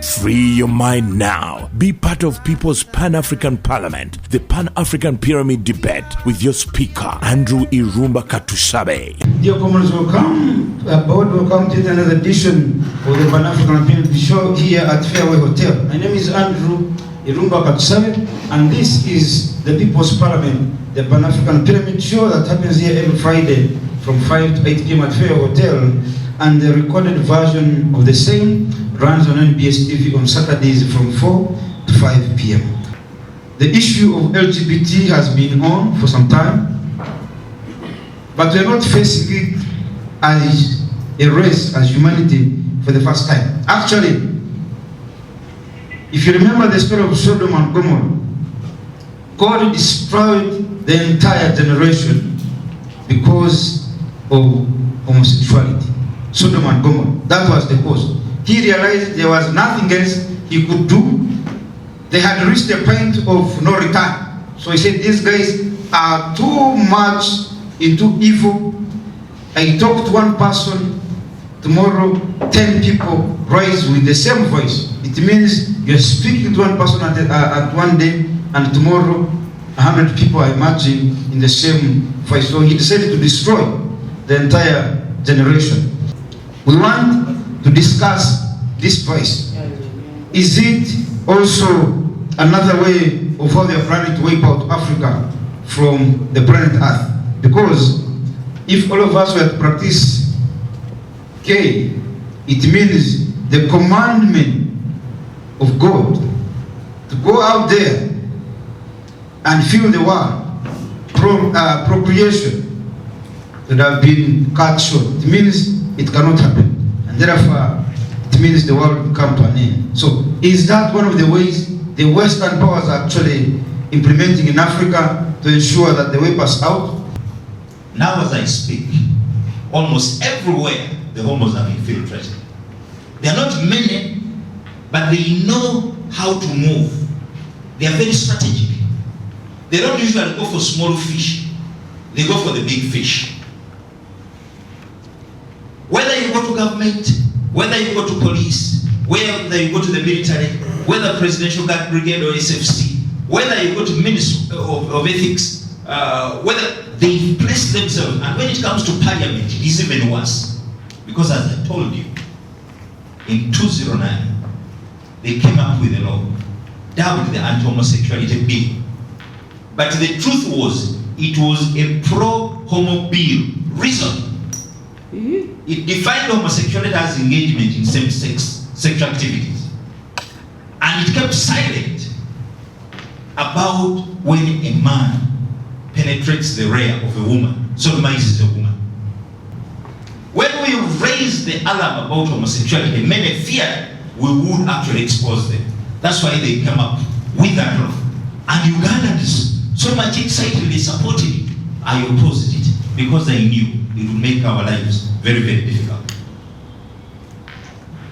Free your mind now. Be part of People's Pan-African Parliament, the Pan-African Pyramid Debate with your speaker, Andrew Irumba Katusabe. Dear comrades, welcome. Welcome to another edition of the Pan-African Pyramid Show here at Fairway Hotel. My name is Andrew Irumba Katusabe, and this is the People's Parliament, the Pan-African Pyramid Show that happens here every Friday from 5 to 8 p.m. at Fairway Hotel. And the recorded version of the same runs on NBS TV on Saturdays from 4 to 5 p.m. The issue of LGBT has been on for some time, but we're not facing it as a race, as humanity, for the first time. Actually, if you remember the story of Sodom and Gomorrah, God destroyed the entire generation because of homosexuality. Sodom and Gomorrah, that was the cause. He realized there was nothing else he could do. They had reached a point of no return. So he said, these guys are too much into evil. I talk to one person, tomorrow 10 people rise with the same voice. It means you're speaking to one person at one day, and tomorrow 100 people are emerging in the same voice. So he decided to destroy the entire generation. We want to discuss this voice. Is it also another way of how they are planning to wipe out Africa from the planet Earth? Because if all of us were to practice gay, it means the commandment of God to go out there and fill the world, procreation, would have been cut short. It means it cannot happen, and therefore it means the world will come to an end. So is that one of the ways the Western powers are actually implementing in Africa to ensure that they wipe us out? Now as I speak, almost everywhere the homos have infiltrated. They are not many, but they know how to move. They are very strategic. They don't usually go for small fish. They go for the big fish. Whether you go to government, whether you go to police, whether you go to the military, whether Presidential Guard Brigade or SFC, whether you go to Ministry of Ethics, whether they place themselves, and when it comes to parliament, it is even worse. Because as I told you, in 2009, they came up with a law, dubbed the anti-homosexuality bill. But the truth was, it was a pro-homo bill. Reason? It defined homosexuality as engagement in same-sex sexual activities. And it kept silent about when a man penetrates the rear of a woman, sodomizes a woman. When we raised the alarm about homosexuality, many feared we would actually expose them. That's why they came up with that law. And Ugandans, so much excited, they supported it. I opposed it because I knew it would make our lives very, very difficult.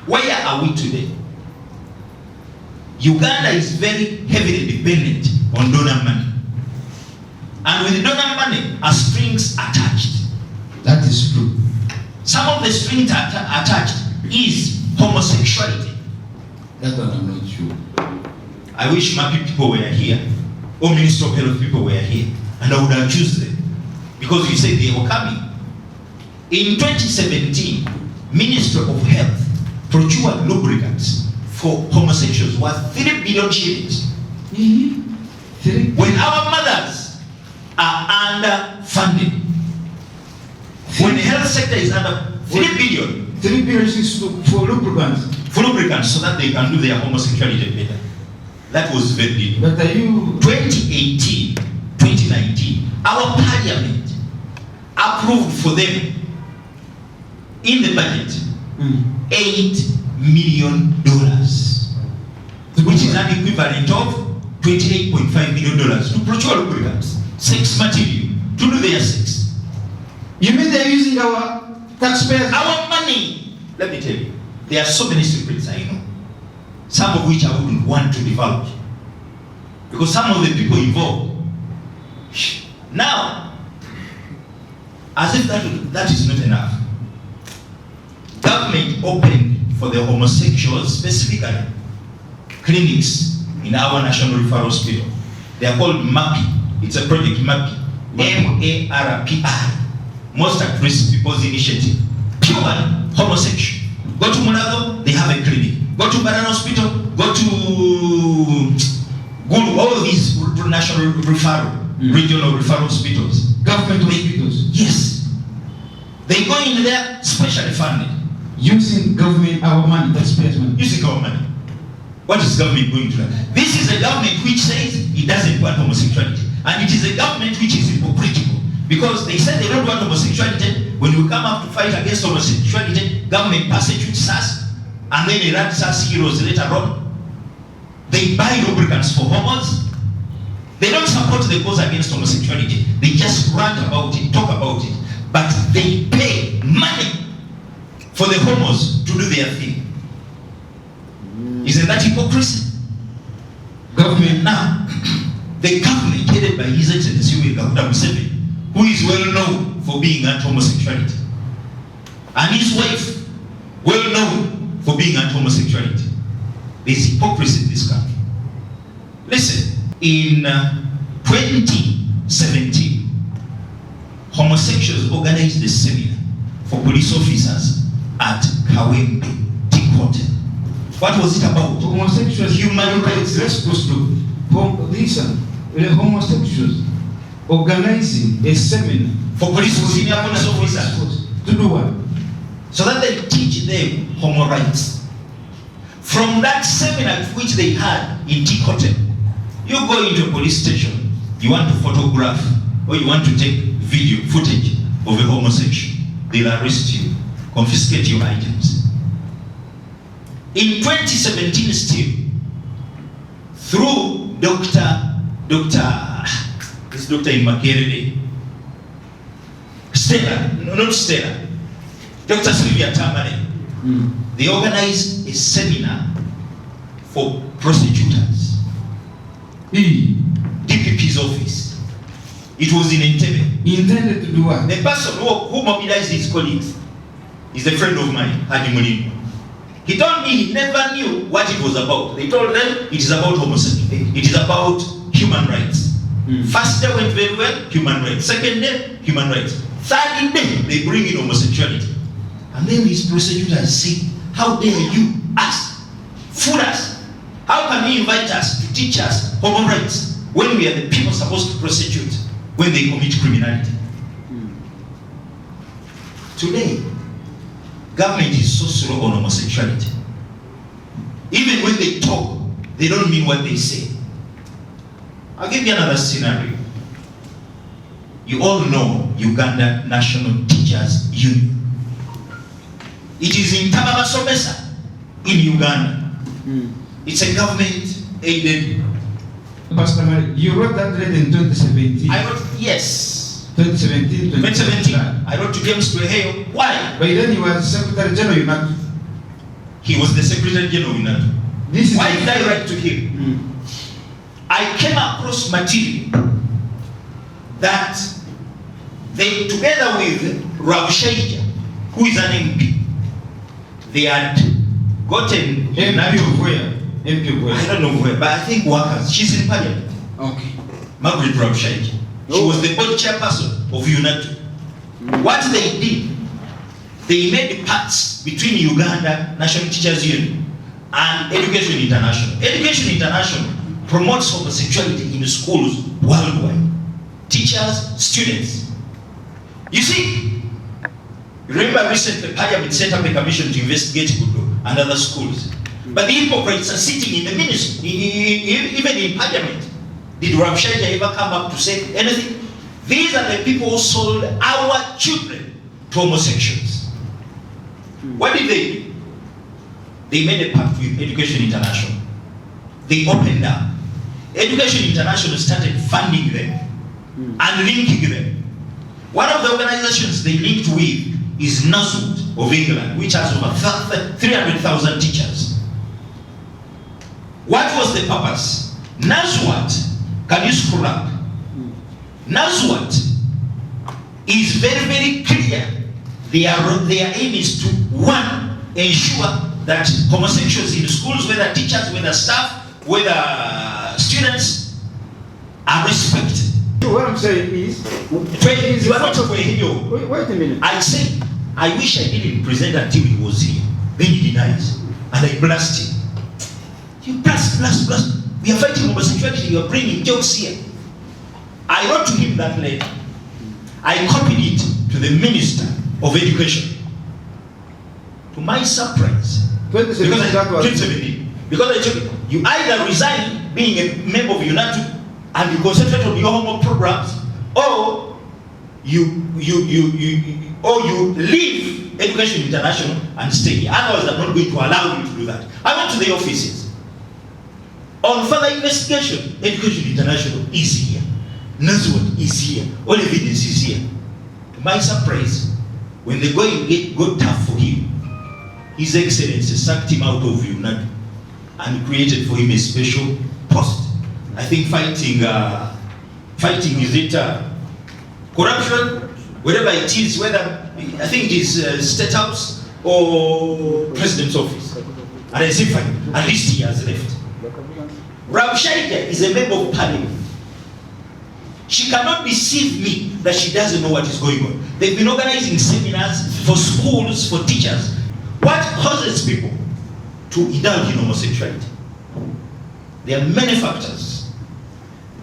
Where are we today? Uganda is very heavily dependent on donor money. And with donor money are strings attached. That is true. Some of the strings attached is homosexuality. That one I'm not sure. I wish MAPI people were here, or Minister of Health people were here, and I would have chosen them. Because you said they were coming. In 2017, Minister of Health procured lubricants for homosexuals worth 3 billion shillings. When our mothers are underfunded, when the health sector is under 3 billion. 3 billion is for lubricants. For lubricants, so that they can do their homosexuality better. That was very deep. But are you... 2018, 2019, our parliament approved for them in the budget $8 million, which is an equivalent of $28.5 million to procure lubricants, sex material, to do their sex. You mean they're using our taxpayers? Our money! Let me tell you, there are so many secrets I know, some of which I wouldn't want to divulge, because some of the people involved. Now, as if that is not enough, government opened for the homosexuals specifically clinics in our National Referral Hospital. They are called MAPI. It's a project MAPI. M-A-R-P-I. Most at Risk People's Initiative. Pure homosexual. Go to Mulago, they have a clinic. Go to Banana Hospital, go to all these national referral, regional referral hospitals. Government hospitals. Yes. They go in there, specially funded. Using government, our money, taxpayers' money. Using our money. What is government going to do? This is a government which says it doesn't want homosexuality. And it is a government which is hypocritical. Because they said they don't want homosexuality. When we come up to fight against homosexuality, government persecutes us, and then they run us heroes later on. They buy lubricants for homos. They don't support the cause against homosexuality. They just rant about it, talk about it. But they pay money for the homos to do their thing. Isn't that hypocrisy? Government now, the government headed by His Excellency Gov't, who is well known for being anti-homosexuality, and his wife, well known for being anti-homosexuality. There's hypocrisy in this country. Listen, in 2017, homosexuals organized a seminar for police officers at Kawempe Hotel. What was it about? Homosexuals, human rights. Let's go through. Homosexuals organizing a seminar for senior police officers. To do what? So that they teach them homo rights. From that seminar which they had in T Hotel, you go into a police station, you want to photograph or you want to take video footage of a homosexual, they'll arrest you, confiscate your items. In 2017 still, through Dr. in Makerere, Stella, no, not Stella, Dr. Sylvia Tamale, they organized a seminar for prosecutors. DPP's office. It was in Entebbe. Intended to do what? The person who mobilized his colleagues is a friend of mine, Hadi Mulino. He told me he never knew what it was about. They told them it is about homosexuality. It is about human rights. First day went very well, human rights. Second day, human rights. Third day, they bring in homosexuality. And then these prosecutors say, how dare you, us, fool us? How can you invite us to teach us human rights when we are the people supposed to prosecute when they commit criminality? Today, government is so slow on homosexuality. Even when they talk, they don't mean what they say. I'll give you another scenario. You all know Uganda National Teachers Union. It is in Tababasomesa in Uganda. It's a government-aided. Pastor Mary, you wrote that letter in 2017. I wrote, yes. 2017. I wrote to James Kweheyo. Why? But then he was Secretary General UNATO. He was the Secretary General UNATO. Why did I write to him? I came across material that they, together with Rabushaija, who is an MP, they had gotten MP of where? MP of where? I don't know where, but I think workers. She's in Parliament. Okay. Margaret Rabushaija. She was the board chairperson of UNATO. What they did, they made pacts between Uganda National Teachers Union and Education International. Education International promotes homosexuality in schools worldwide. Teachers, students. You see, remember recently Parliament set up a commission to investigate Gov't and other schools. But the hypocrites are sitting in the ministry, even in Parliament. Did Rabushaija ever come up to say anything? These are the people who sold our children to homosexuals. What did they do? They made a pact with Education International. They opened up. Education International started funding them and linking them. One of the organizations they linked with is Gov't of England, which has over 300,000 teachers. What was the purpose? Gov't, can you scroll up? Gov't is very, very clear. Their aim is to, one, ensure that homosexuals in schools, whether teachers, whether staff, whether students, are respected. So what I'm saying is, you are not here. Wait a minute. I say, I wish I didn't present until he was here. Then he denies, and I blast him. You blast. We are fighting homosexuality. You are bringing jokes here. I wrote to him that letter. I copied it to the Minister of Education. To my surprise, because I told you, you either resign being a member of UNATU and you concentrate on your homo programs, or you leave Education International and stay here. Otherwise, I'm not going to allow you to do that. I went to the offices. On further investigation, Education International is here. Nazwat is here. All evidence is here. To my surprise, when the going got tough for him, His Excellency sacked him out of UNATU and created for him a special post. I think fighting is it corruption, whatever it is, whether I think it is State House or President's office. And I say fine, at least he has left. Rav Shaida is a member of Parliament. She cannot deceive me that she doesn't know what is going on. They've been organizing seminars for schools, for teachers. What causes people to indulge in homosexuality? There are many factors.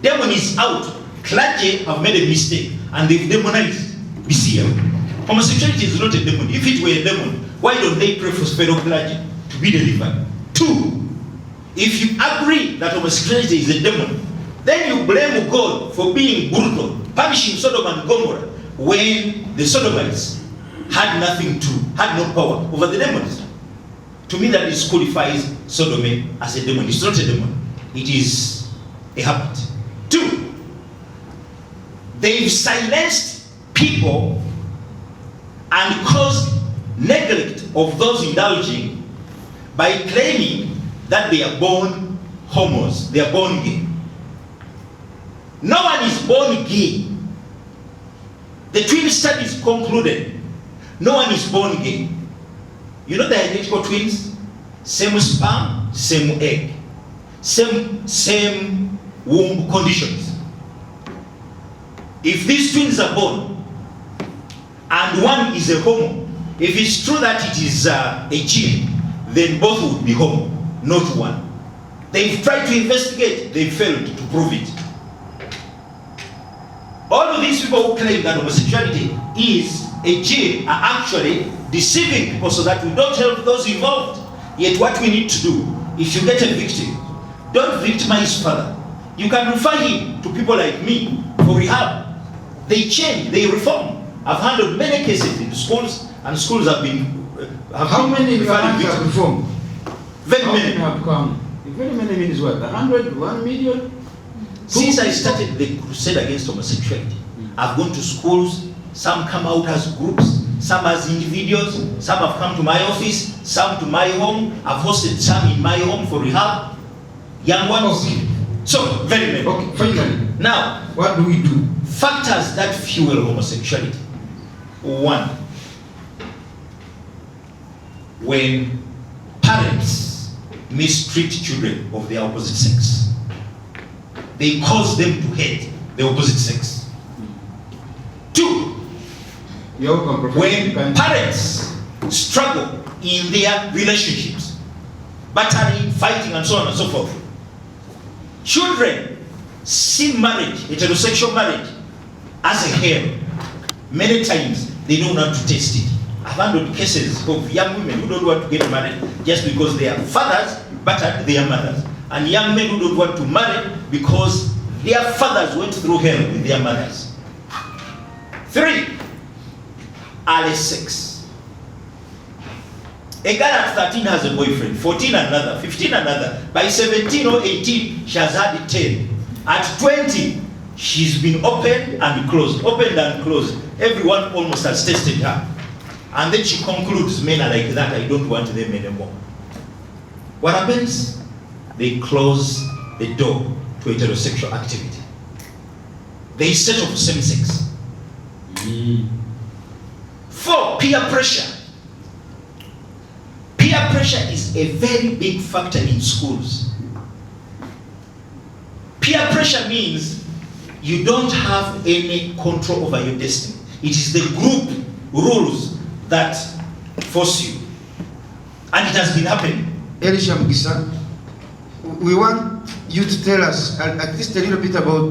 Demon is out. Clergy have made a mistake and they've demonized BCL. Homosexuality is not a demon. If it were a demon, why don't they pray for fellow clergy to be delivered? 2, if you agree that homosexuality is a demon, then you blame God for being brutal, punishing Sodom and Gomorrah when the Sodomites had no power over the demons. To me, that disqualifies sodomy as a demon. It's not a demon. It is a habit. 2, they've silenced people and caused neglect of those indulging by claiming that they are born homos, they are born gay. No one is born gay. The twin studies concluded no one is born gay. You know the identical twins? Same sperm, same egg. Same womb conditions. If these twins are born and one is a homo, if it's true that it is a gene, then both would be homo, not one. They've tried to investigate, they failed to prove it. All of these people who claim that homosexuality is a gene are actually deceiving people so that we don't help those involved. Yet what we need to do, if you get a victim, don't victimize further. You can refer him to people like me for rehab. They change, they reform. I've handled many cases in schools, and schools have been how many have reformed? Very many have come. Very many means what? 100, 1 million? Since I started the crusade against homosexuality, I've gone to schools. Some come out as groups, some as individuals, some have come to my office, some to my home. I've hosted some in my home for rehab, young ones. Okay. So, very many. Okay, finally. Now, what do we do? Factors that fuel homosexuality. 1, when parents mistreat children of the opposite sex. They cause them to hate the opposite sex. 2, when parents struggle in their relationships, battering, fighting, and so on and so forth. Children see marriage, heterosexual marriage, as a hell. Many times they don't know how to taste it. I've handled cases of young women who don't want to get married just because their fathers battered their mothers, and young men who don't want to marry because their fathers went through hell with their mothers. 3, early sex. A girl at 13 has a boyfriend, 14 another, 15 another. By 17 or 18, she has had 10. At 20, she's been opened and closed, opened and closed. Everyone almost has tested her. And then she concludes, men are like that, I don't want them anymore. What happens? They close the door to heterosexual activity. They settle for same sex. 4, peer pressure. Peer pressure is a very big factor in schools. Peer pressure means you don't have any control over your destiny. It is the group rules that force you. And it has been happening. Elisha Mugisa, we want you to tell us at least a little bit about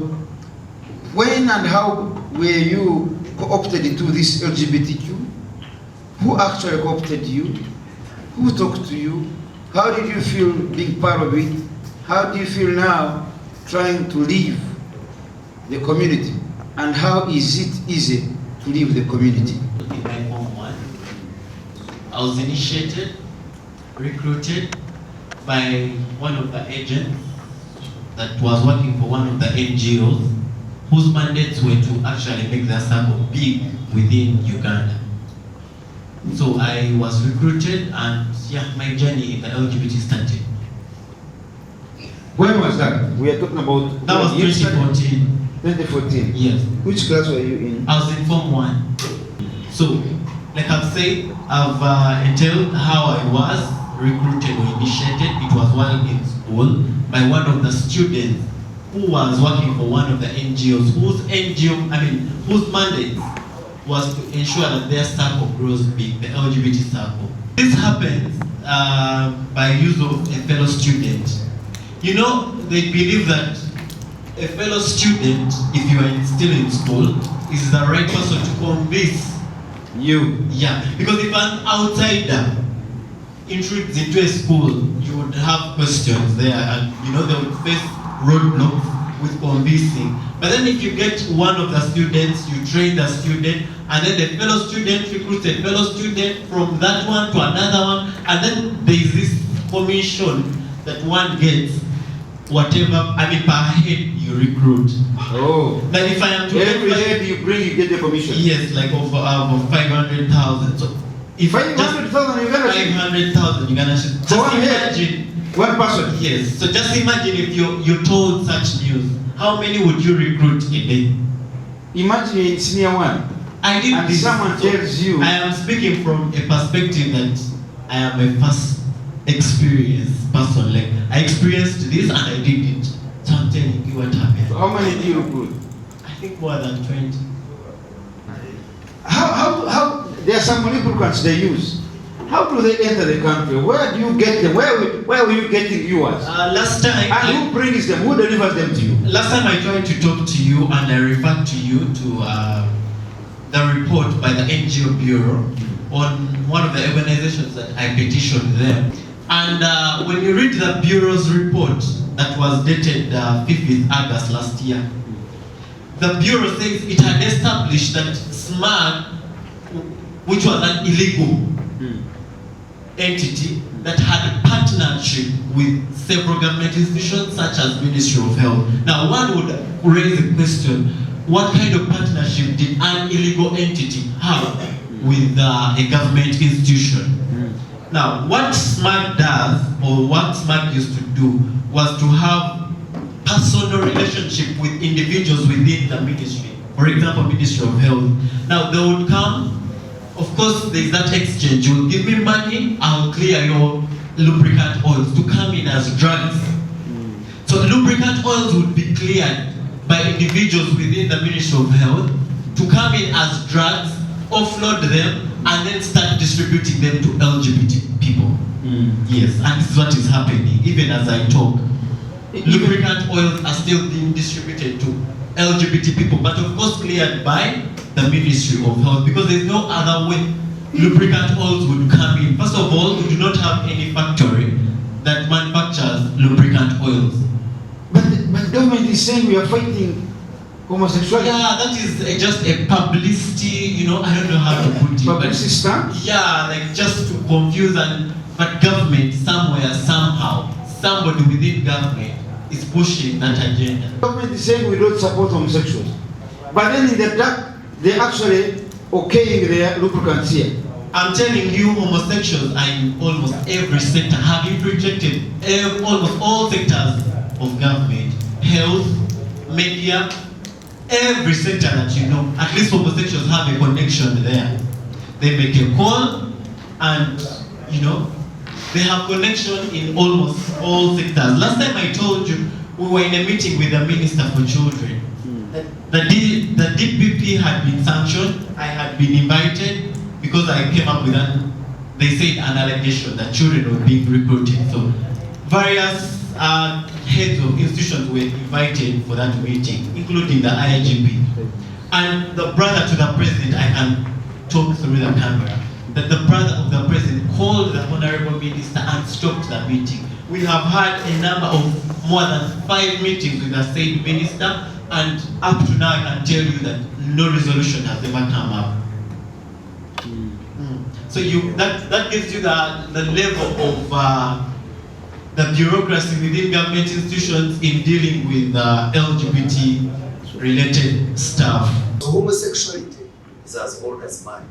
when and how were you co-opted into this LGBTQ? Who actually co-opted you? Who talked to you? How did you feel being part of it? How do you feel now trying to leave the community? And how is it easy to leave the community? In my Form 1, I was initiated, recruited by one of the agents that was working for one of the NGOs whose mandates were to actually make their circle big within Uganda. So I was recruited, and yeah, my journey in the LGBT started. When was that? We are talking about... That was 2014. 2014? Yes. Which class were you in? I was in Form 1. So, like I've said, I've entailed how I was recruited or initiated. It was while in school by one of the students who was working for one of the NGOs, whose mandate was to ensure that their circle grows big, the LGBT circle. This happens by use of a fellow student. You know, they believe that a fellow student, if you are still in school, is the right person to convince you. Yeah, because if an outsider intrudes into a school, you would have questions there, and they would face roadblocks with convincing. But then if you get one of the students, you train the student, and then the fellow student recruits a fellow student from that one to another one, and then there is this commission that one gets, whatever, per head you recruit. Oh. But if I am to every head you bring, you get the commission. Yes, like of 500,000. So if 500,000 Uganda. 500,000 Uganda. Just imagine. One person. Yes. So just imagine if you're told such news. How many would you recruit a day? Imagine in senior one. I did and this. Someone tells you. I am speaking from a perspective that I am a first experienced person. Like I experienced this and I did it. So I'm telling you what happened. So how many do you recruit? I think more than 20. How there are some lubricants they use. How do they enter the country? Where do you get them? Where were you getting viewers? Last time. And who brings them? Who delivers them to you? Last time I tried to talk to you and I referred to you to the report by the NGO Bureau on one of the organizations that I petitioned them. And when you read the Bureau's report that was dated 5th August last year, the Bureau says it had established that SMAG, which was an illegal entity that had a partnership with several government institutions such as Ministry of Health. Now one would raise a question, what kind of partnership did an illegal entity have with a government institution? Now what SMAG does, or what SMAG used to do, was to have personal relationship with individuals within the ministry. For example, Ministry of Health. Now they would come. Of course, there is that exchange. You will give me money, I will clear your lubricant oils to come in as drugs. So lubricant oils would be cleared by individuals within the Ministry of Health to come in as drugs, offload them, and then start distributing them to LGBT people. Yes, and this is what is happening, even as I talk. Lubricant oils are still being distributed to LGBT people, but of course cleared by the Ministry of Health, because there's no other way lubricant oils would come in. First of all, we do not have any factory that manufactures lubricant oils. But the government is saying we are fighting homosexuality. Yeah, that is just a publicity, I don't know how to put it. Publicity stunt? Yeah, like just to confuse, but government somewhere, somehow, somebody within government is pushing that agenda. The government is saying we don't support homosexuals. But then in the dark, they're actually okaying their lubricants here. I'm telling you, homosexuals are in almost every sector, have infiltrated almost all sectors of government, health, media, every sector that you know. At least homosexuals have a connection there. They make a call and, they have connection in almost all sectors. Last time I told you, we were in a meeting with the Minister for Children. The DPP had been sanctioned. I had been invited because I came up with they said an allegation that children were being recruited. So various heads of institutions were invited for that meeting, including the IGP. And the brother to the president, I can talk through the camera, that the brother of the president called the honorable minister and stopped the meeting. We have had a number of more than 5 meetings with the said minister, and up to now I can tell you that no resolution has ever come up. So that gives you the level of the bureaucracy within government institutions in dealing with LGBT related stuff. So homosexuality is as old as man.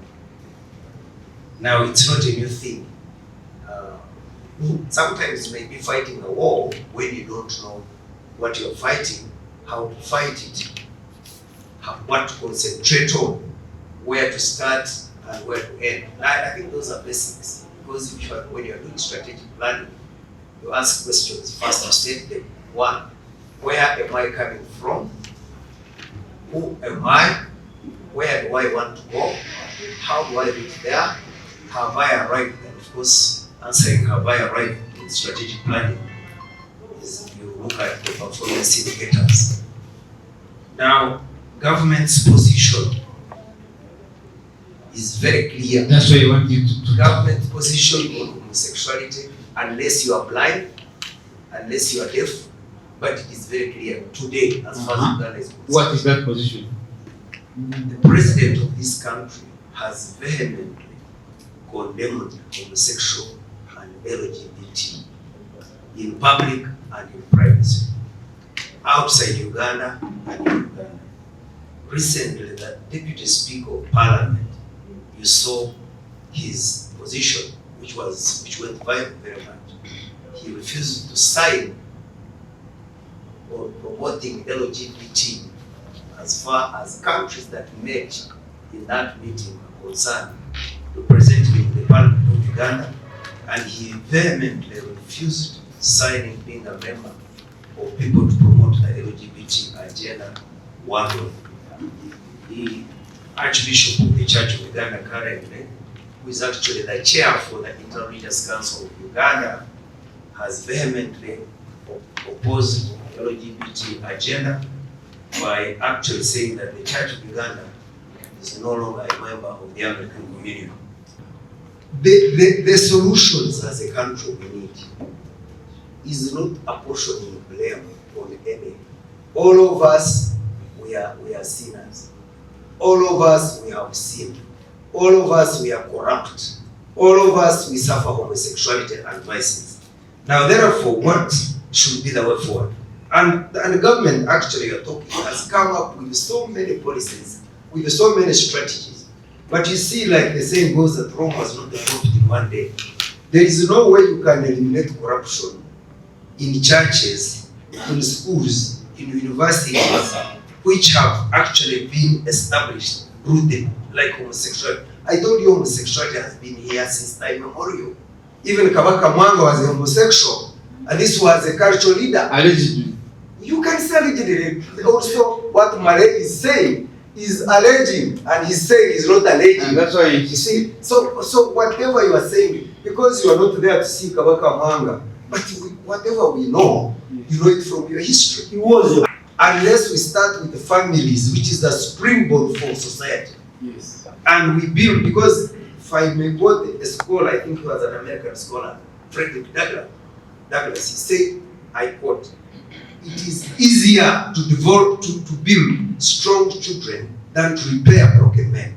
Now it's not a new thing. Sometimes you may be fighting a war when you don't know what you're fighting, how to fight it, what to concentrate on, where to start and where to end. I think those are basics, because when you're doing strategic planning, you ask questions. First, you state them. 1, where am I coming from? Who am I? Where do I want to go? How do I reach there? Have I arrived? And of course, answering have I arrived in strategic planning is you look at the performance indicators. Now, government's position is very clear. That's why I want you to Government position on homosexuality, unless you are blind, unless you are deaf, but it is very clear today as far as Uganda is concerned. What is that position? The president of this country has vehemently condemned homosexual and LGBT in public and in privacy, outside Uganda and in Uganda. Recently, the Deputy Speaker of Parliament, you saw his position, which went viral very much. He refused to sign on promoting LGBT as far as countries that met in that meeting are concerned, represented in the Parliament of Uganda, and he vehemently refused signing being a member of people to promote the LGBT agenda worldwide. The Archbishop of the Church of Uganda currently, who is actually the chair for the Inter-Religious Council of Uganda, has vehemently opposed the LGBT agenda by actually saying that the Church of Uganda is no longer a member of the African Communion. The solutions as a country we need is not apportioning blame on any. All of us, we are sinners. All of us, we have sinned. All of us, we are corrupt. All of us, we suffer homosexuality and vices. Now, therefore, what should be the way forward? And the government, actually, you're talking, has come up with so many policies, with so many strategies. But you see, like the saying goes, that Rome was not built in one day. There is no way you can eliminate corruption in churches, in schools, in universities, which have actually been established, rooted, like homosexuality. I told you homosexuality has been here since time immemorial. Even Kabaka Mwanga was a homosexual, and this was a cultural leader. Allegedly. You can say allegedly. Also, what Malay is saying is alleging, and he's saying is not alleging. And that's why you see. So whatever you are saying, because you are not there to see Kabaka Mwanga, but whatever we know, you know it from your history. He was. Unless we start with the families, which is the springboard for society. Yes. And we build, because if I may quote a scholar, I think he was an American scholar, Frederick Douglass, he said, I quote, "It is easier to build strong children than to repair broken men."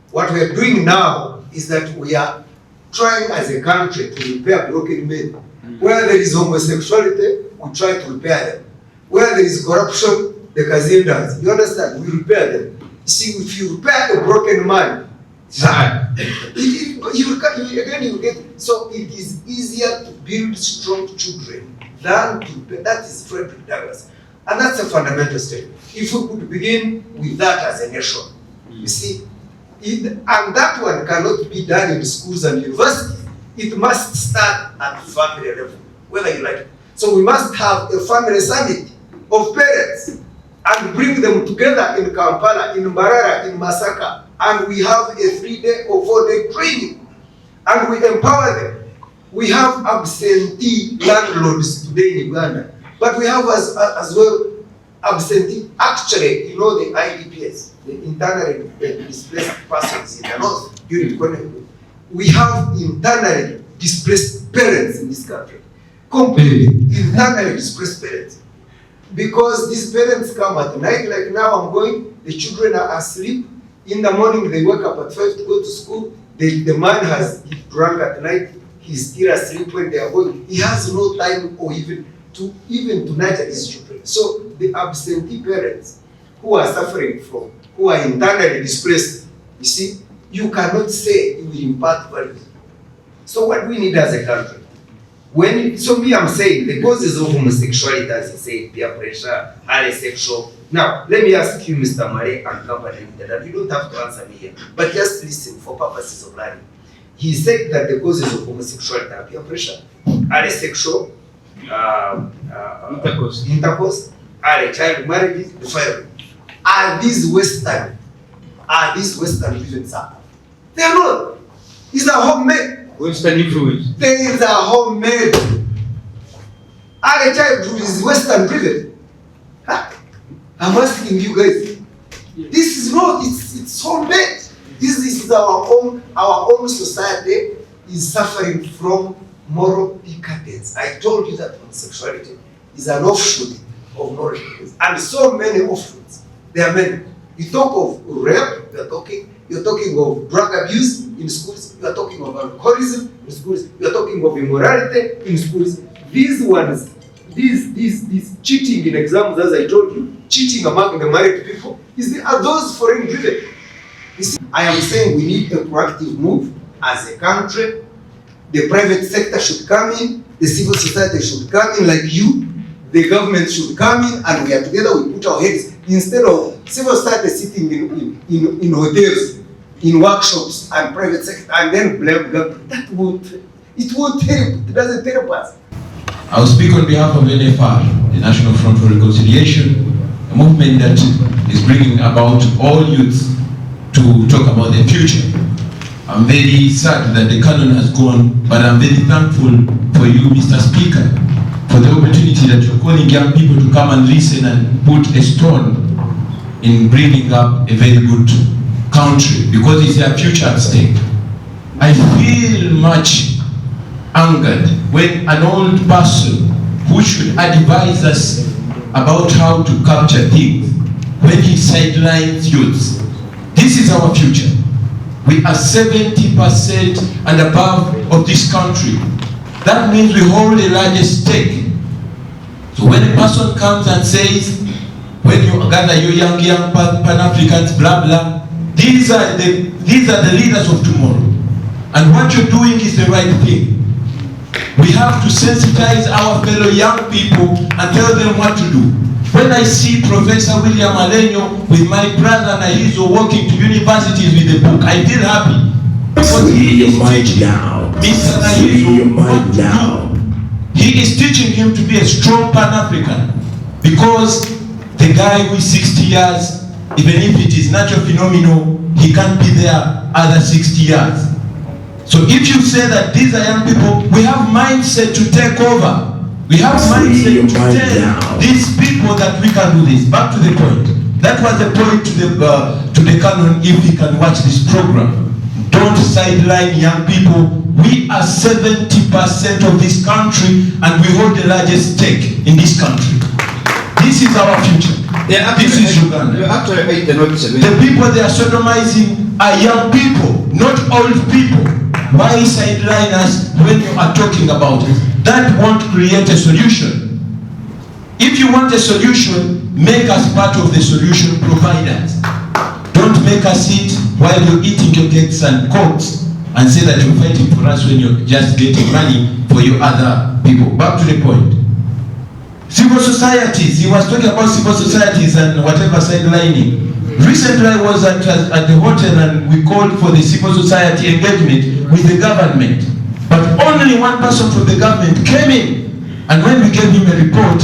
What we are doing now is that we are trying as a country to repair broken men. Where there is homosexuality, we try to repair them. Where there is corruption, the Kazindas, you understand, we repair them. You see, if you repair a broken man, you get, so it is easier to build strong children than to repair. That is Frederick Douglass. And that's a fundamental statement. If we could begin with that as a nation, you see, and that one cannot be done in schools and universities. it must start at family level, whether you like it. So we must have a family summit of parents and bring them together in Kampala, in Mbarara, in Masaka, and we have a 3-day or 4-day training, and we empower them. We have absentee landlords today in Uganda, but we have as well absentee, actually, you know, the IDPs, the internally displaced persons in the north during COVID. We have internally displaced parents in this country. Completely internally displaced parents. Because these parents come at night, like now I'm going, the children are asleep. In the morning they wake up at 5 to go to school. The man has drunk at night, he's still asleep when they are going. He has no time or even to nurture his children. So the absentee parents who are suffering from, who are internally displaced, you see, you cannot say you will impart value. So what we need as a country, so me I'm saying the causes of homosexuality, as you say, peer pressure, highly sexual. Now, let me ask you, Mr. Mare and company, that you don't have to answer me here, but just listen for purposes of learning. He said that the causes of homosexuality are peer pressure, highly sexual, intercourse, early child marriages, defilement. Are these Western influences? They are not. These are homemade. Western influence. There is a homemade. Early childhood is Western driven. Huh? I'm asking you guys. This is not. It's homemade. This is our own society is suffering from moral decadence. I told you that homosexuality is an offshoot of moral decadence, and so many offshoots. There are many. You talk of rape. You're talking of drug abuse in schools. You are talking of alcoholism in schools. You are talking of immorality in schools. These ones, these cheating in exams, as I told you, cheating among the married people, are those foreign driven. You see, I am saying we need a proactive move as a country. The private sector should come in. The civil society should come in, like you. The government should come in, and we are together. We put our heads instead of civil society sitting in hotels, in workshops, and private sector, and then blame government. It won't help. It doesn't help us. I will speak on behalf of NFR, the National Front for Reconciliation, a movement that is bringing about all youths to talk about their future. I'm very sad that the canon has gone, but I'm very thankful for you, Mr. Speaker, for the opportunity that you're calling young people to come and listen and put a stone in bringing up a very good country, because it's their future at stake. I feel much angered when an old person who should advise us about how to capture things, when he sidelines youths. This is our future. We are 70% and above of this country. That means we hold a larger stake. So when a person comes and says, when you gather your young Pan-Africans, blah, blah, these are the leaders of tomorrow. And what you're doing is the right thing. We have to sensitize our fellow young people and tell them what to do. When I see Professor William Alenyo with my brother Nahizo walking to universities with a book, I feel happy. Because he is teaching Mr. Nahizo what to do. He is teaching him to be a strong Pan-African. Because the guy who is 60 years, even if it is natural phenomenon, he can't be there other 60 years. So if you say that these are young people, we have mindset to take over. We have mindset to tell these people that we can do this. Back to the point. That was the point to the canon, if we can watch this program. Don't sideline young people. We are 70% of this country, and we hold the largest stake in this country. This is our future. This is Uganda. The people they are sodomizing are young people, not old people. Why sideline us when you are talking about it? That won't create a solution. If you want a solution, make us part of the solution providers. Don't make us sit while you're eating your cakes and cokes and say that you're fighting for us when you're just getting money for your other people. Back to the point. Civil societies, he was talking about civil societies and whatever sidelining. Recently I was at the hotel and we called for the civil society engagement with the government. But only one person from the government came in, and when we gave him a report,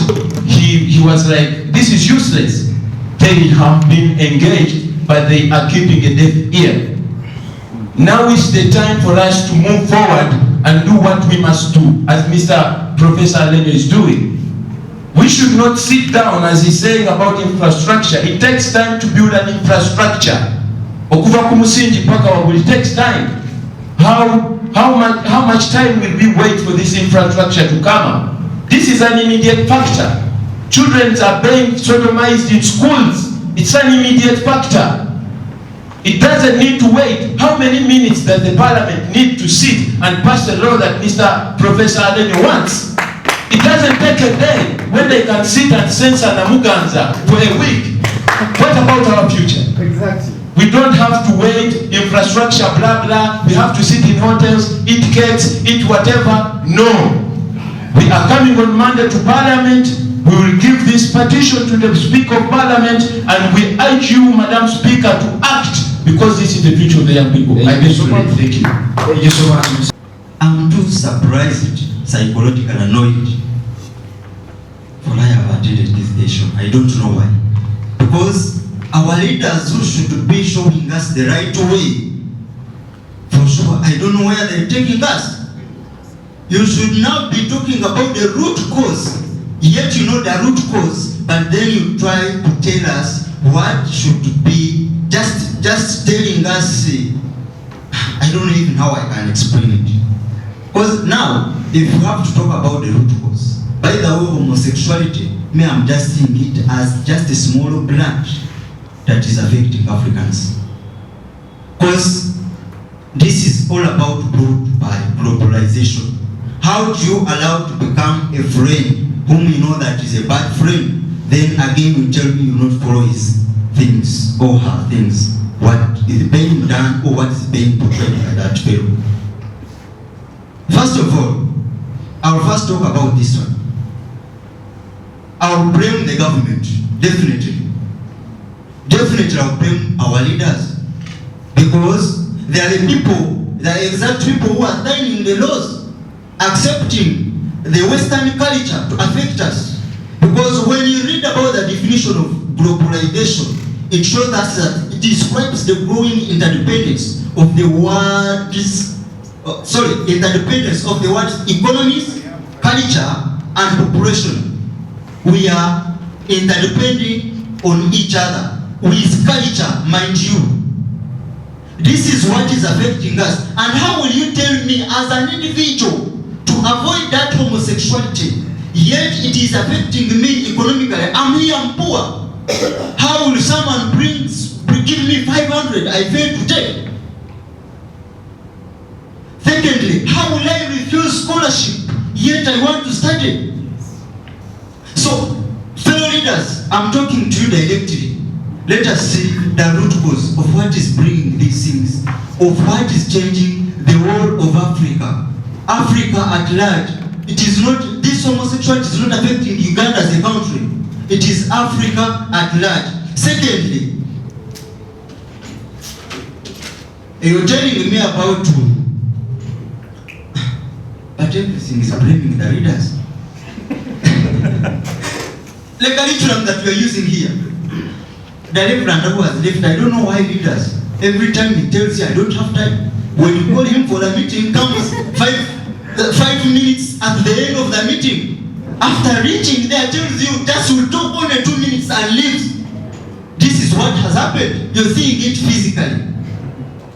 he was like, this is useless. They have been engaged, but they are keeping a deaf ear. Now is the time for us to move forward and do what we must do, as Mr. Professor Aleno is doing. We should not sit down, as he's saying about infrastructure. It takes time to build an infrastructure. Okuva kumusinji paka wabuli, it takes time. How much time will we wait for this infrastructure to come up? This is an immediate factor. Children are being sodomized in schools. It's an immediate factor. It doesn't need to wait. How many minutes does the parliament need to sit and pass the law that Mr. Professor Aleno wants? It doesn't take a day when they can sit and censor Namuganza for a week. What about our future? Exactly. We don't have to wait, infrastructure, blah, blah. We have to sit in hotels, eat cakes, eat whatever. No. We are coming on Monday to Parliament. We will give this petition to the Speaker of Parliament, and we urge you, Madam Speaker, to act, because this is the future of the young people. I beg you. Thank you. Thank you so much. I'm too surprised, psychologically annoyed, for I have attended this session. I don't know why. Because our leaders who should be showing us the right way, for sure, I don't know where they're taking us. You should now be talking about the root cause. Yet you know the root cause, but then you try to tell us what should be, just telling us, I don't know even how I can explain it. Because now, if you have to talk about the root cause, by the way, homosexuality, me, I'm just seeing it as just a small branch that is affecting Africans. Because this is all about growth by globalization. How do you allow to become a friend whom you know that is a bad friend, then again you tell me you not follow his things or her things, what is being done or what is being portrayed by that fellow. First of all, I will first talk about this one. I will blame the government, definitely. Definitely I will blame our leaders, because they are the people, they are exact people who are signing the laws, accepting the Western culture to affect us. Because when you read about the definition of globalization, it shows us that it describes the growing interdependence of the world's, interdependence of the world's economies, culture, and population. We are interdependent on each other, with culture, mind you. This is what is affecting us. And how will you tell me as an individual to avoid that homosexuality, yet it is affecting me economically? I'm here, I'm poor. How will someone give me 500 I fail to take? Secondly, how will I refuse scholarship, yet I want to study? So, fellow leaders, I'm talking to you directly. Let us see the root cause of what is bringing these things, of what is changing the whole of Africa. Africa at large. It is not, this homosexuality is not affecting Uganda as a country. It is Africa at large. Secondly, you're telling me about, but everything is blaming the leaders. The curriculum that we are using here, the reverend who has left, I don't know why leaders, every time he tells you I don't have time. When you call him for the meeting, comes 5 minutes at the end of the meeting. After reaching there, tells you just will talk only 2 minutes and leaves. This is what has happened. You're seeing it physically.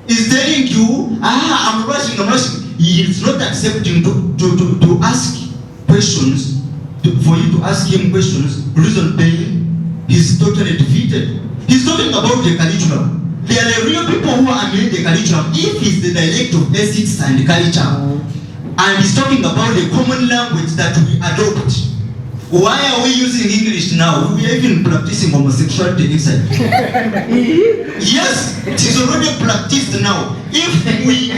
He's telling you, I'm rushing. He is not accepting to ask questions, for you to ask him questions. Reason being, he's totally defeated. He's talking about the curriculum. They are the real people who are in the curriculum. If he's the director of ethics and culture, and he's talking about the common language that we adopt, why are we using English now? We are even practicing homosexuality inside. Yes, it is already practiced now. If we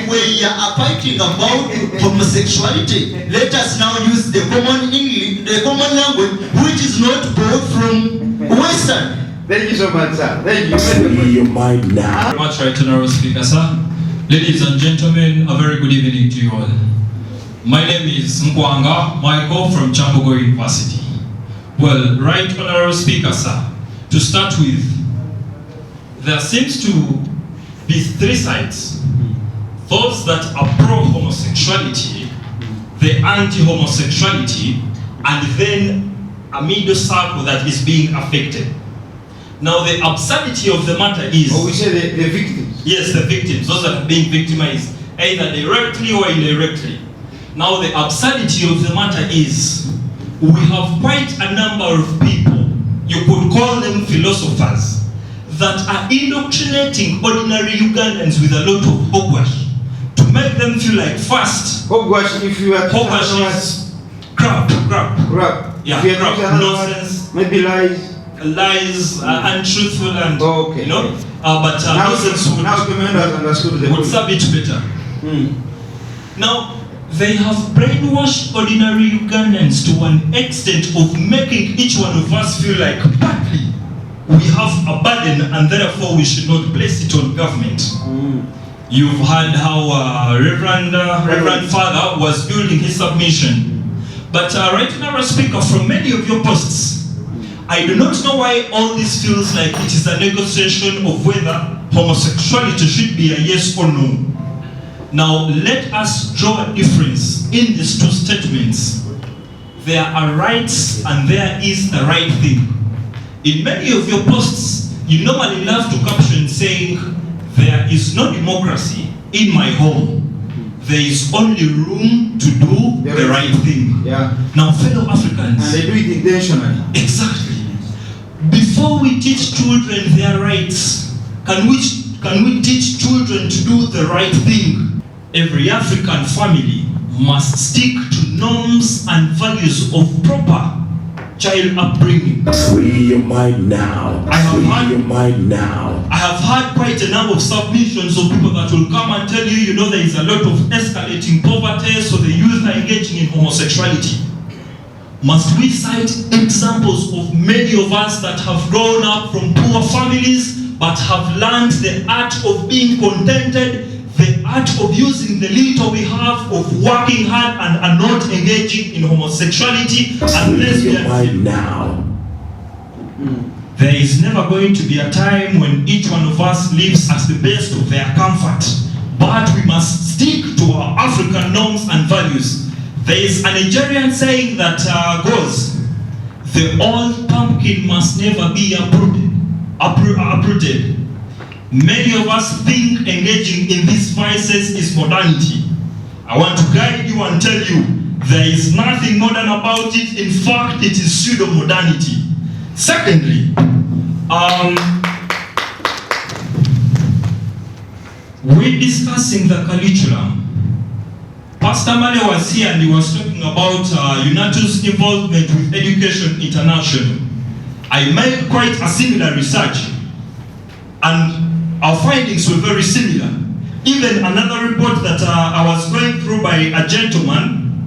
are fighting about homosexuality, let us now use the common English, the common language, which is not brought from Western. Thank you so much, sir. Thank you. Free your mind now. Very much, Right Honourable Speaker, sir. Ladies and gentlemen, a very good evening to you all. My name is Mkwanga Michael from Chambogo University. Well, right honorable speaker, sir, to start with, there seems to be three sides. Those that are pro-homosexuality, the anti-homosexuality, and then a middle circle that is being affected. Now the absurdity of the matter is... Oh, we say the victims. Yes, the victims, those that are being victimized, either directly or indirectly. Now the absurdity of the matter is, we have quite a number of people, you could call them philosophers, that are indoctrinating ordinary Ugandans with a lot of hogwash to make them feel like first. Hogwash, if you are... Hogwash is crap. Yeah, crap, nonsense. Maybe lies. Lies, untruthful, and okay. You know, but nonsense would serve it better. Now, they have brainwashed ordinary Ugandans to an extent of making each one of us feel like partly we have a burden and therefore we should not place it on government. You've heard how Reverend Father was building his submission. But right now, speaker, from many of your posts, I do not know why all this feels like it is a negotiation of whether homosexuality should be a yes or no. Now, let us draw a difference in these two statements. There are rights and there is the right thing. In many of your posts, you normally love to caption saying, there is no democracy in my home. There is only room to do the right thing. Yeah. Now, fellow Africans... And they do it intentionally. Exactly. Before we teach children their rights, can we teach children to do the right thing? Every African family must stick to norms and values of proper child upbringing. Free your mind now. I have had quite a number of submissions of people that will come and tell you, you know, there is a lot of escalating poverty, so the youth are engaging in homosexuality. Must we cite examples of many of us that have grown up from poor families but have learned the art of being contented, the art of using the little we have, of working hard and are not engaging in homosexuality unless we are... now. There is never going to be a time when each one of us lives at the best of their comfort, but we must stick to our African norms and values. There is a Nigerian saying that goes, the old pumpkin must never be uprooted. Many of us think engaging in these vices is modernity. I want to guide you and tell you, there is nothing modern about it. In fact, it is pseudo-modernity. Secondly, we're discussing the curriculum. Pastor Male was here and he was talking about UNATU's involvement with Education International. I made quite a similar research and our findings were very similar. Even another report that I was going through by a gentleman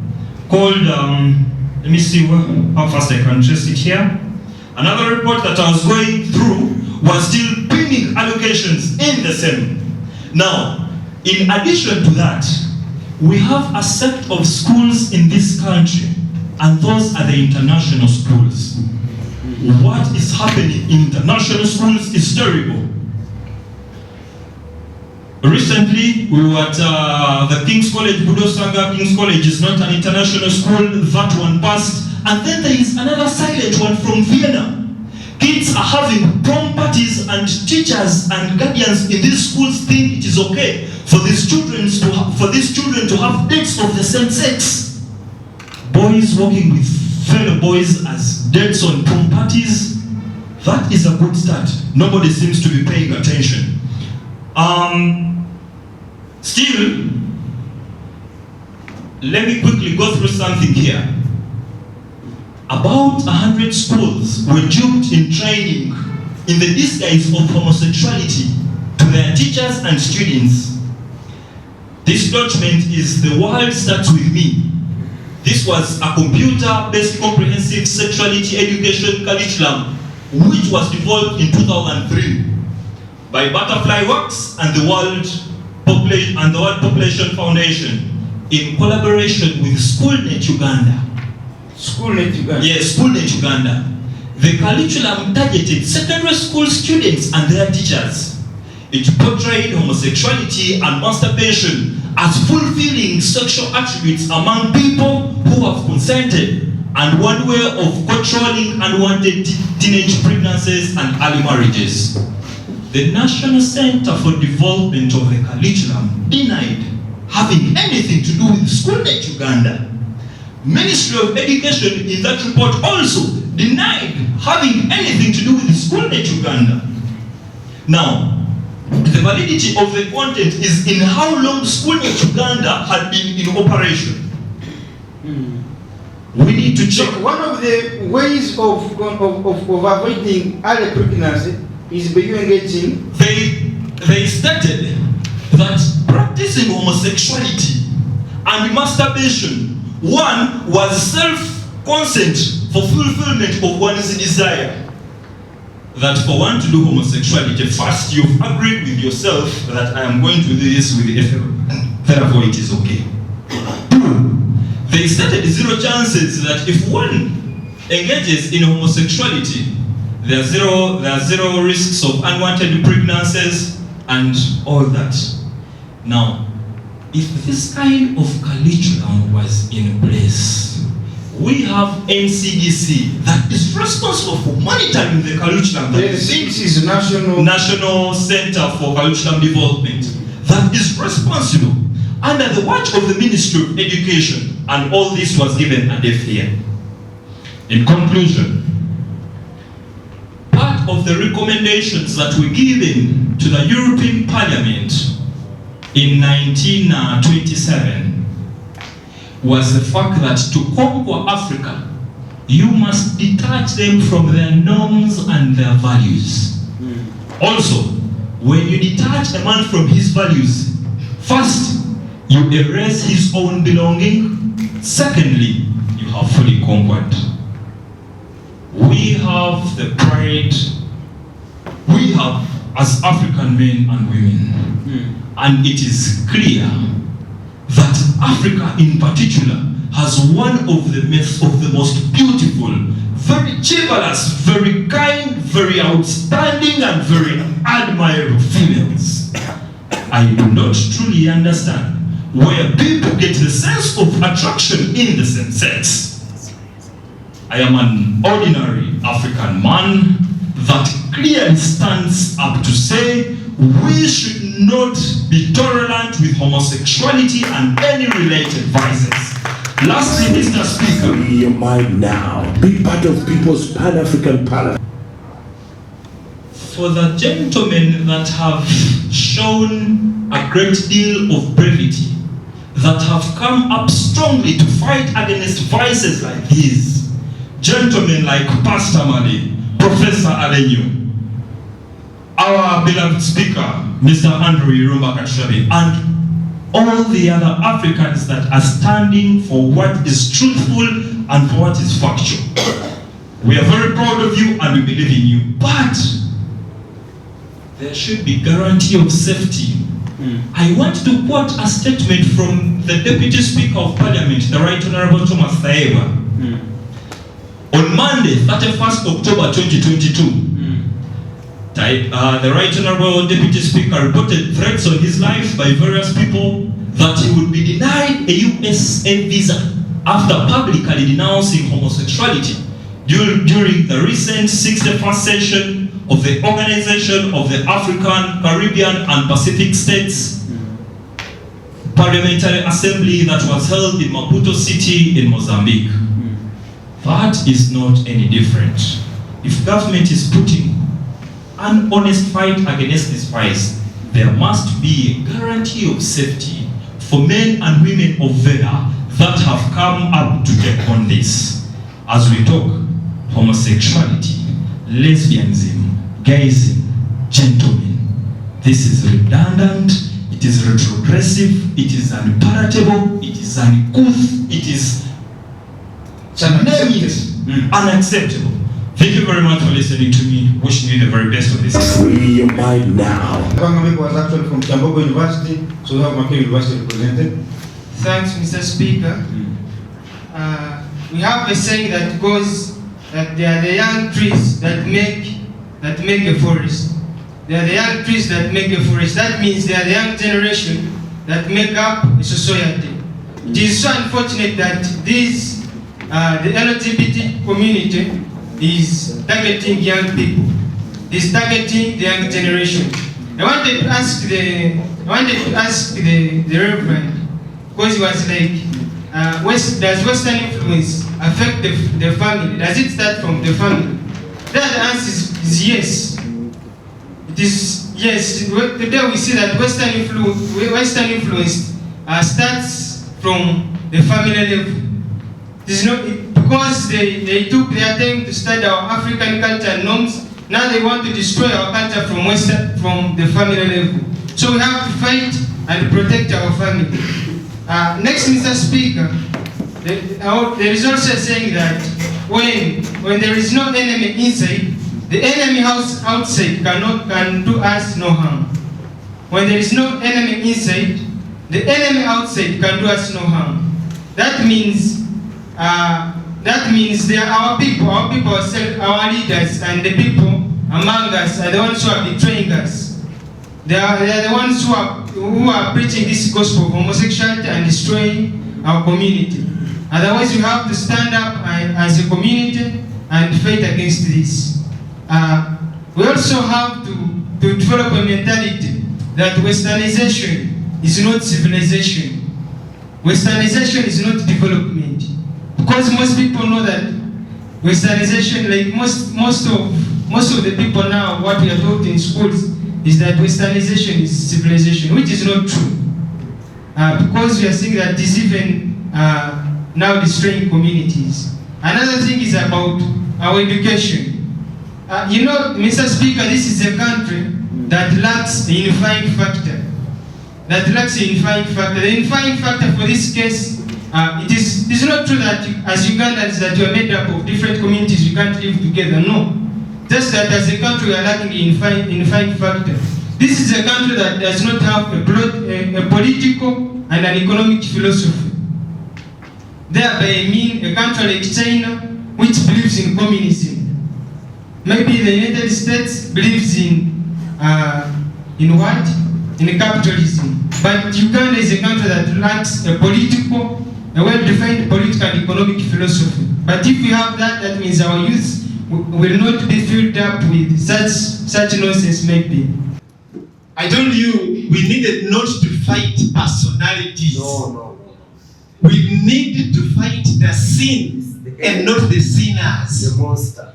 called, let me see how fast I can trace it here. Another report that I was going through was still pinning allocations in the same. Now, in addition to that, we have a set of schools in this country, and those are the international schools. What is happening in international schools is terrible. Recently, we were at the King's College, Budosanga. King's College is not an international school, that one passed. And then there is another silent one from Vienna. Kids are having prom parties and teachers and guardians in these schools think it is okay for these children to have dates of the same sex. Boys walking with fellow boys as dates on prom parties, that is a good start. Nobody seems to be paying attention. Still, let me quickly go through something here. About 100 schools were duped in training in the disguise of homosexuality to their teachers and students. This document is The World Starts With Me. This was a computer-based comprehensive sexuality education curriculum which was developed in 2003 by Butterfly Works and the World Population Foundation. in collaboration with Schoolnet Uganda. Schoolnet Uganda? Yes, Schoolnet Uganda. The curriculum targeted secondary school students and their teachers. It portrayed homosexuality and masturbation as fulfilling sexual attributes among people who have consented and one way of controlling unwanted teenage pregnancies and early marriages. The National Center for Development of the Curriculum denied having anything to do with Schoolnet Uganda. Ministry of Education in that report also denied having anything to do with Schoolnet Uganda. Now, the validity of the content is in how long Schoolnet Uganda had been in operation. We need to check. So one of the ways of avoiding early pregnancy is by you engaging. They stated that practicing homosexuality and masturbation, one was self-consent for fulfillment of one's desire. That for one to do homosexuality, first you've agreed with yourself that I am going to do this with the therefore it is okay. Two, they stated zero chances that if one engages in homosexuality, there are zero risks of unwanted pregnancies and all that. Now, if this kind of curriculum was in place, we have NCDC that is responsible for monitoring the curriculum. NCDC is National Center for Curriculum Development. That is responsible under the watch of the Ministry of Education, and all this was given a deaf ear. In conclusion, part of the recommendations that were given to the European Parliament in 1927 was the fact that to conquer Africa, you must detach them from their norms and their values. Also, when you detach a man from his values, first, you erase his own belonging. Secondly, you have fully conquered. We have the pride, we have as African men and women, and it is clear that Africa in particular has one of the most beautiful, very chivalrous, very kind, very outstanding, and very admirable females. I do not truly understand where people get the sense of attraction in the same sex. I am an ordinary African man that clearly stands up to say we should not be tolerant with homosexuality and any related vices. Lastly, Mr. Speaker. Free your mind now. Be part of People's Pan-African Parliament. For the gentlemen that have shown a great deal of brevity, that have come up strongly to fight against vices like these, gentlemen like Pastor Mali, Professor Alenyo, our beloved speaker, Mr. Andrew Irumba Katushabe, and all the other Africans that are standing for what is truthful and for what is factual. We are very proud of you and we believe in you, but there should be guarantee of safety. I want to quote a statement from the Deputy Speaker of Parliament, the Right Honorable Thomas Thaeba. On Monday, 31st October 2022, the Right Honorable Deputy Speaker reported threats on his life by various people that he would be denied a USA visa after publicly denouncing homosexuality during the recent 61st session of the Organization of the African, Caribbean and Pacific States Parliamentary Assembly that was held in Maputo City in Mozambique. That is not any different. If government is putting an honest fight against this vice, there must be a guarantee of safety for men and women of valor that have come up to take on this. As we talk, homosexuality, lesbianism, gayism, gentlemen, this is redundant, it is retrogressive, it is unpalatable, it is uncouth, it is unacceptable. Thank you very much for listening to me. Wishing you the very best of this. Free your mind now. Wangame was actually from Kiambogo University, so we have Makere University represented. Thanks, Mr. Speaker. We have a saying that goes that they are the young trees that make a forest. They are the young trees that make a forest. That means they are the young generation that make up a society. It is so unfortunate that the LGBT community is targeting young people. Is targeting the young generation. I wanted to ask the Reverend, because he was like, does Western influence affect the family? Does it start from the family? The answer is yes. It is yes. Today we see that Western influence starts from the family level. It is not because they took their time to study our African culture and norms. Now they want to destroy our culture from the family level. So we have to fight and protect our family. Next, Mr. Speaker, there is also saying that when there is no enemy inside, the enemy outside can do us no harm. When there is no enemy inside, the enemy outside can do us no harm. That means they are our people. Our people are our leaders, and the people among us are the ones who are betraying us. They are the ones who are preaching this gospel of homosexuality and destroying our community. Otherwise, we have to stand up as a community and fight against this. We also have to develop a mentality that Westernization is not civilization. Westernization is not development. Because most people know that Westernization, like most of the people now, what we are taught in schools is that Westernization is civilization, which is not true. Because we are seeing that this even now destroying communities. Another thing is about our education. Mr. Speaker, this is a country that lacks the unifying factor. The unifying factor for this case, it is not true that as Ugandans that we are made up of different communities, we can't live together. No. Just that as a country we are lacking the unifying factor. This is a country that does not have a political and an economic philosophy. Thereby I mean a country like China, which believes in communism. Maybe the United States believes in what? In capitalism. But Uganda is a country that lacks a well-defined political and economic philosophy. But if we have that, that means our youth will not be filled up with such nonsense maybe. I told you we needed not to fight personalities. No. We need to fight the sin and not the sinners. The monster.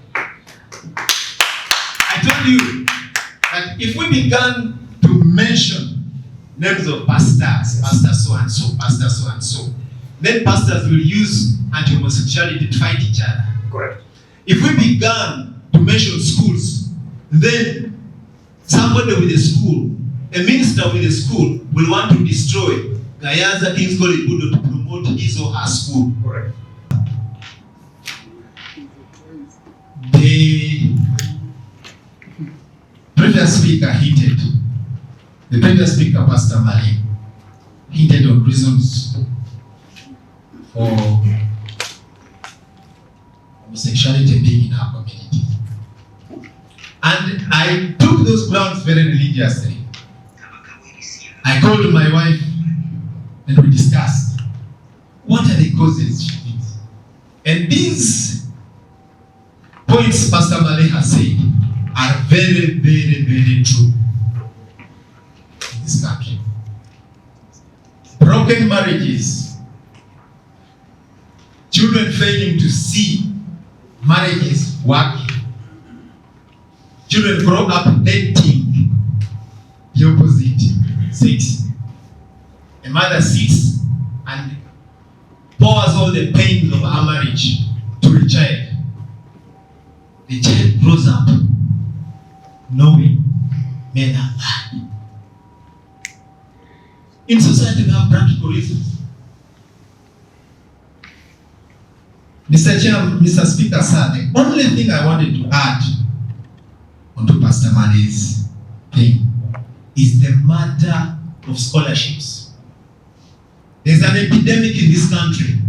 I told you that if we began to mention names of pastors, pastor so and so, pastor so and so, then pastors will use anti-homosexuality to fight each other. Correct. If we began to mention schools, then somebody with a school, a minister with a school, will want to destroy Gayaza King's College Budo to promote his or her school. Correct. The previous speaker hinted, the previous speaker, Pastor Mali, hinted on reasons for homosexuality being in our community. And I took those grounds very religiously. I called my wife and we discussed what are the causes she thinks. And these points Pastor Male has said are very, very, very true in this country. Broken marriages, children failing to see marriages working, children grow up dating the opposite sex. A mother sits and pours all the pains of her marriage to the child. The child grows up knowing men are bad. In society, we have practical reasons. Mr. Chairman, Mr. Speaker, sir, the only thing I wanted to add onto Pastor Mali's thing is the matter of scholarships. There's an epidemic in this country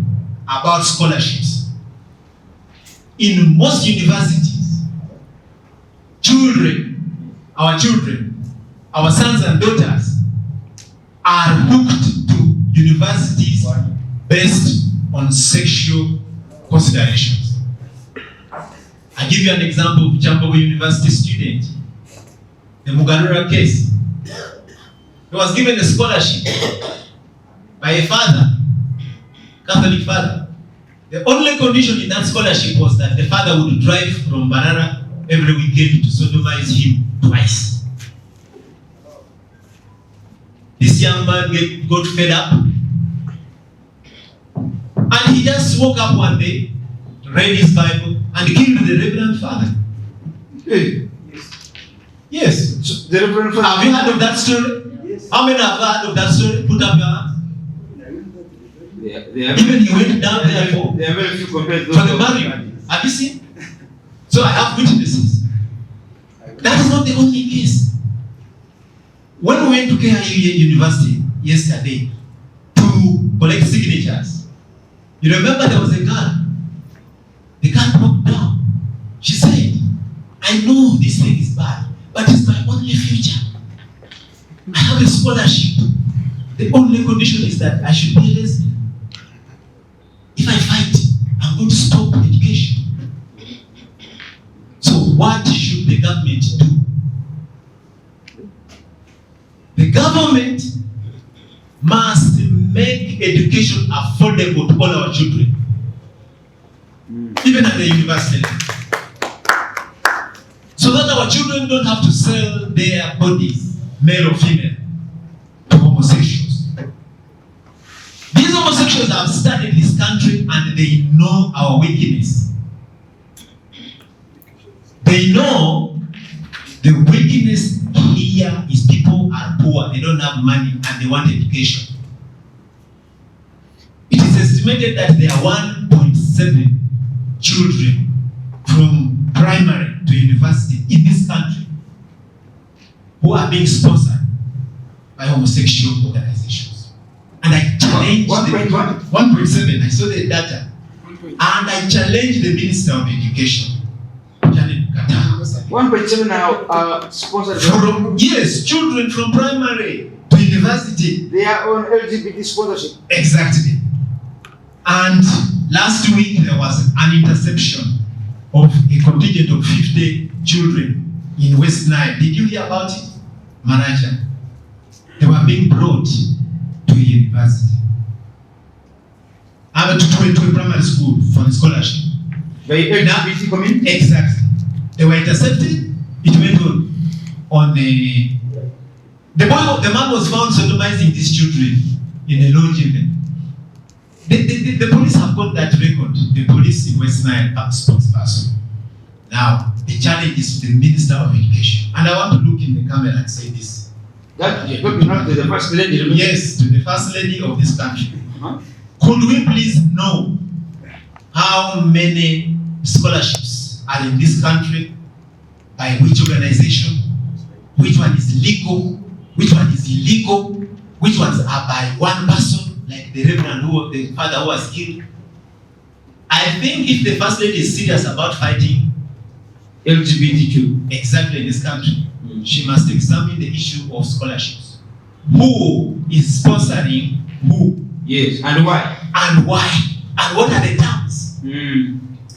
about scholarships. In most universities, our children, our sons and daughters are hooked to universities based on sexual considerations. I give you an example of Jambogo University student, the Mugarura case. He was given a scholarship by a father, Catholic father. The only condition in that scholarship was that the father would drive from Barara every weekend to sodomize him twice. This young man got fed up, and he just woke up one day, read his Bible, and killed the Reverend Father. Hey. Yes. So, the Reverend Father. Have you heard of that story? Yes. How many have heard of that story? Put up your hands. Even he went down there for the marriage. Have you seen? So I have witnesses. That is not the only case. When we went to KIU University yesterday to collect signatures, you remember there was a girl. The girl broke down. She said, I know this thing is bad, but it's my only future. I have a scholarship. The only condition is that I should be a lesbian. If I fight, I'm going to stop education. So what should the government do? The government must make education affordable to all our children, even at the university level, so that our children don't have to sell their bodies, male or female, to homosexuals. These homosexuals have studied this country and they know our weakness. They know the weakness here is people are poor, they don't have money, and they want education. It is estimated that there are 1.7 children from primary to university in this country who are being sponsored by homosexual organizations. And I challenge 1.7, I saw the data. And I challenge the Minister of Education, 1.7 are sponsored from, yes, children from primary to university. They are on LGBT sponsorship. Exactly. And last week there was an interception of a contingent of 50 children in West Nile. Did you hear about it? Manager. They were being brought to a university. To a primary school for a scholarship. By LGBT community? Exactly. They were intercepted. It went on the man was found sodomizing these children in a lodge event. The police have got that record. The police in West Nile spokesperson. Now the challenge is to the Minister of Education, and I want to look in the camera and say this. That you're talking about to the First Lady. Yes, to the First Lady of this country. Could we please know how many scholarships are in this country, by which organization, which one is legal, which one is illegal, which ones are by one person, like the Reverend the father who was killed? I think if the First Lady is serious about fighting LGBTQ exactly in this country, she must examine the issue of scholarships. Who is sponsoring who? Yes, and why? And why? And what are the terms?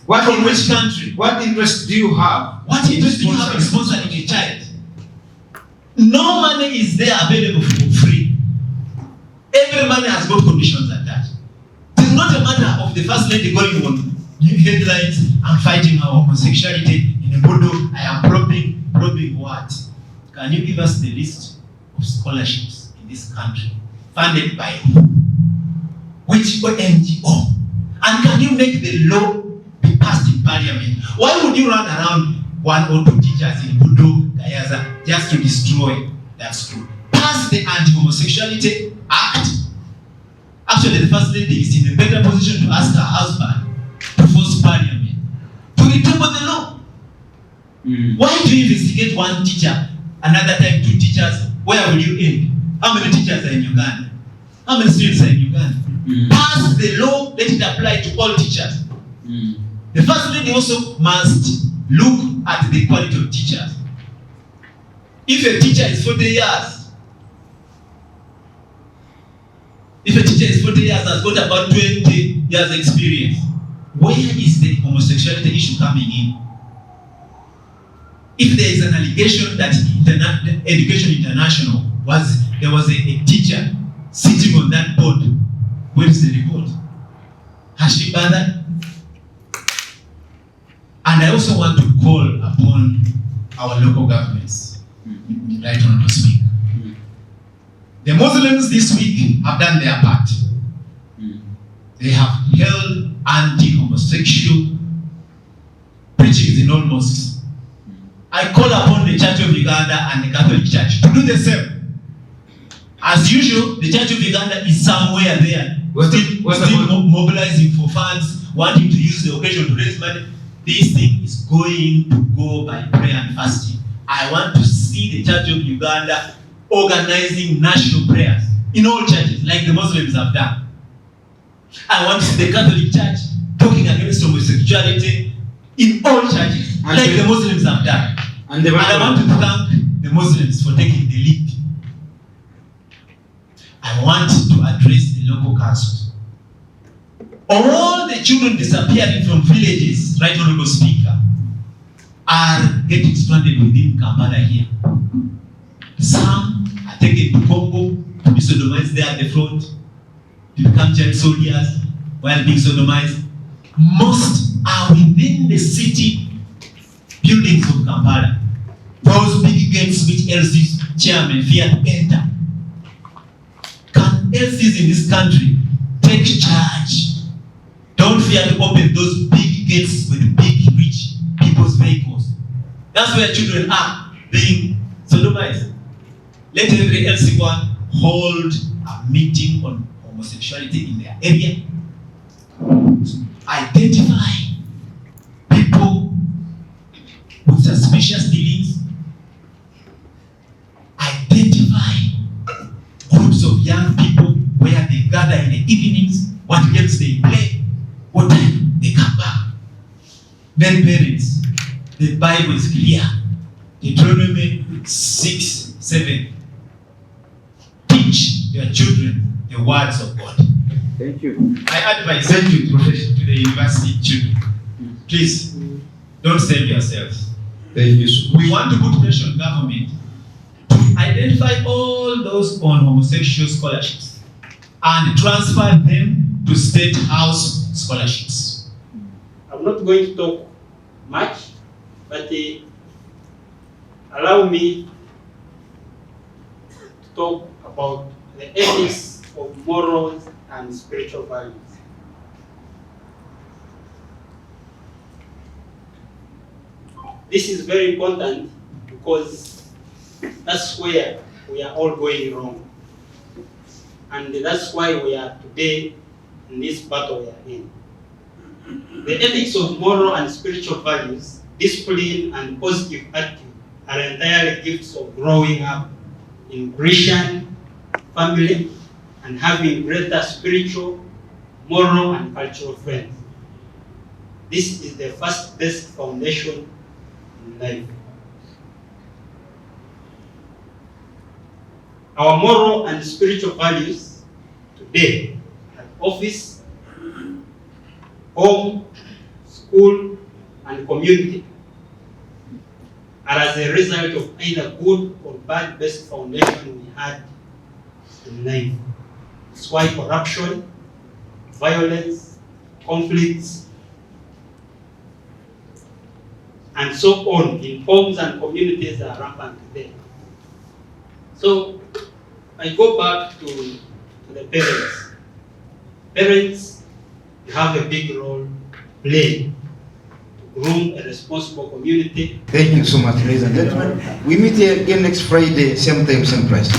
What from which country? What interest do you have? What interest do you have in sponsoring a child? No money is there available for free. Every money has got conditions attached. It's not a matter of the First Lady going on new headlines, I'm fighting our homosexuality in a Bodo, I am probing what? Can you give us the list of scholarships in this country? Funded by who? Which NGO? And can you make the law be passed in parliament? Why would you run around one or two teachers in Budo, Gayaza, just to destroy that school? Pass the Anti-Homosexuality Act. Actually, the First Lady is in a better position to ask her husband to force parliament to retable the law. Why do you investigate one teacher, another time two teachers? Where will you end? How many teachers are in Uganda? How many students are in Uganda? Pass the law, let it apply to all teachers. The First Lady also must look at the quality of teachers. If a teacher is 40 years, has got about 20 years experience, where is the homosexuality issue coming in? If there is an allegation that Education International there was a teacher sitting on that board, where is the report? Has she bothered? And I also want to call upon our local governments, Right Honorable Speaker. The Muslims this week have done their part. They have held anti-homosexual preachings in all mosques. I call upon the Church of Uganda and the Catholic Church to do the same. As usual, the Church of Uganda is somewhere there, still mobilizing for funds, wanting to use the occasion to raise money. This thing is going to go by prayer and fasting. I want to see the Church of Uganda organizing national prayers in all churches, like the Muslims have done. I want to see the Catholic Church talking against homosexuality in all churches, like the Muslims have done. And I want to thank the Muslims for taking the lead. I want to address the local councils. All the children disappearing from villages, Right Honorable Speaker, are getting stranded within Kampala here. Some are taken to Congo to be sodomized there at the front, to become child soldiers while being sodomized. Most are within the city buildings of Kampala. Those big gates which LC's chairman feared to enter. Can LCs in this country take charge? Don't fear to open those big gates with big, rich people's vehicles. That's where children are being sodomized. Let every LC1 hold a meeting on homosexuality in their area. Identify people with suspicious dealings. Identify groups of young people where they gather in the evenings, what games they play, what time they come back. Then parents, the Bible is clear. Deuteronomy 6:7. Teach your children the words of God. Thank you. I advise to the university children, please don't save yourselves. Thank you so much. We want to put pressure on government to identify all those on homosexual scholarships and transfer them to state house scholarships. I'm not going to talk much, but allow me to talk about the ethics of morals and spiritual values. This is very important because that's where we are all going wrong. And that's why we are today in this battle we are in. The ethics of moral and spiritual values, discipline and positive attitude are entirely gifts of growing up in Christian family and having greater spiritual, moral and cultural friends. This is the first best foundation in life. Our moral and spiritual values today at office, home, school, and community are as a result of either good or bad basic foundation we had in life. That's why corruption, violence, conflicts, and so on in homes and communities are rampant today. So I go back to the parents. Parents have a big role to play to groom a responsible community. Thank you so much, ladies and gentlemen. We meet here again next Friday, same time, same place.